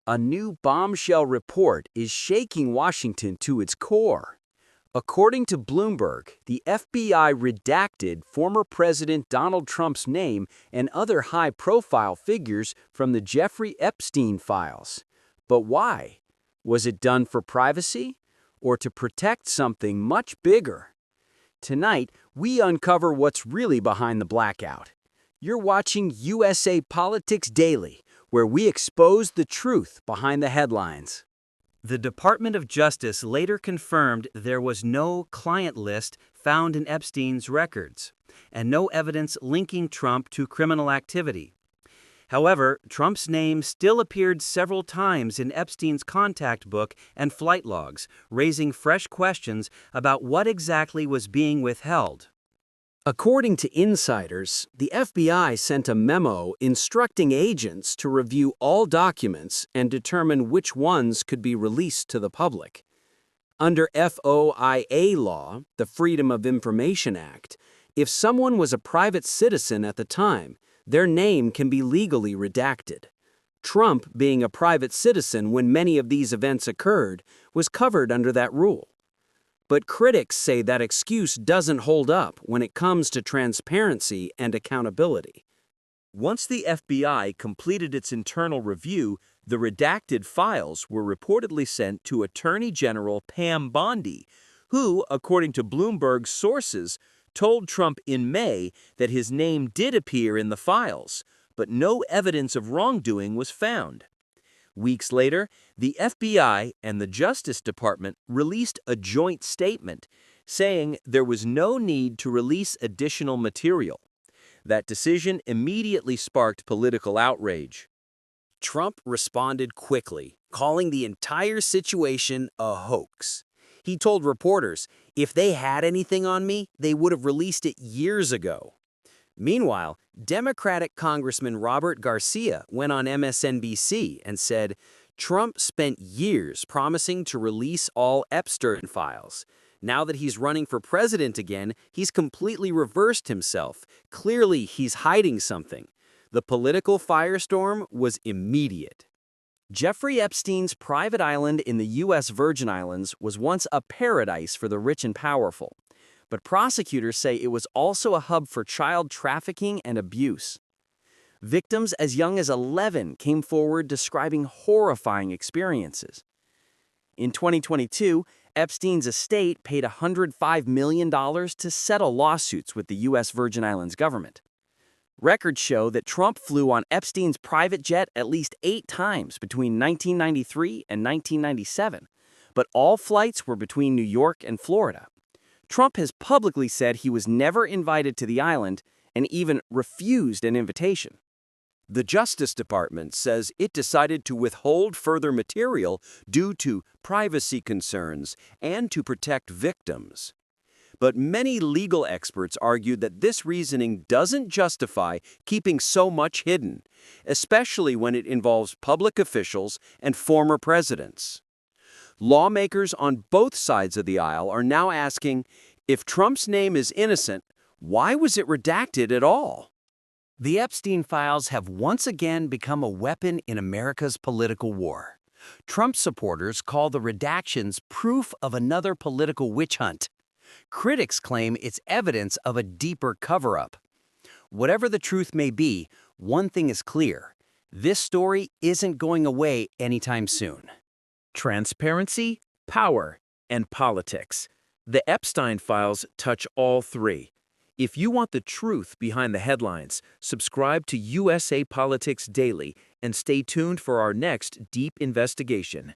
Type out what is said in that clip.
A new bombshell report is shaking Washington to its core. According to Bloomberg, the FBI redacted former President Donald Trump's name and other high-profile figures from the Jeffrey Epstein Files. But why? Was it done for privacy or to protect something much bigger? Tonight, we uncover what's really behind the blackout. You're watching USA Politics Daily, where we expose the truth behind the headlines. The Department of Justice later confirmed there was no client list found in Epstein's records, and no evidence linking Trump to criminal activity. However, Trump's name still appeared several times in Epstein's contact book and flight logs, raising fresh questions about what exactly was being withheld. According to insiders, the FBI sent a memo instructing agents to review all documents and determine which ones could be released to the public. Under FOIA law, the Freedom of Information Act, if someone was a private citizen at the time, their name can be legally redacted. Trump, being a private citizen when many of these events occurred, was covered under that rule. But critics say that excuse doesn't hold up when it comes to transparency and accountability. Once the FBI completed its internal review, the redacted files were reportedly sent to Attorney General Pam Bondi, who, according to Bloomberg's sources, told Trump in May that his name did appear in the files, but no evidence of wrongdoing was found. Weeks later, the FBI and the Justice Department released a joint statement saying there was no need to release additional material. That decision immediately sparked political outrage. Trump responded quickly, calling the entire situation a hoax. He told reporters, if they had anything on me, they would have released it years ago. Meanwhile, Democratic Congressman Robert Garcia went on MSNBC and said, Trump spent years promising to release all Epstein files. Now that he's running for president again, he's completely reversed himself. Clearly, he's hiding something. The political firestorm was immediate. Jeffrey Epstein's private island in the U.S. Virgin Islands was once a paradise for the rich and powerful. But prosecutors say it was also a hub for child trafficking and abuse. Victims as young as 11 came forward describing horrifying experiences. In 2022, Epstein's estate paid $105 million to settle lawsuits with the U.S. Virgin Islands government. Records show that Trump flew on Epstein's private jet at least 8 times between 1993 and 1997, but all flights were between New York and Florida. Trump has publicly said he was never invited to the island and even refused an invitation. The Justice Department says it decided to withhold further material due to privacy concerns and to protect victims. But many legal experts argued that this reasoning doesn't justify keeping so much hidden, especially when it involves public officials and former presidents. Lawmakers on both sides of the aisle are now asking, if Trump's name is innocent, why was it redacted at all? The Epstein files have once again become a weapon in America's political war. Trump supporters call the redactions proof of another political witch hunt. Critics claim it's evidence of a deeper cover-up. Whatever the truth may be, one thing is clear: this story isn't going away anytime soon. Transparency, power, and politics. The Epstein Files touch all three. If you want the truth behind the headlines, subscribe to USA Politics Daily and stay tuned for our next deep investigation.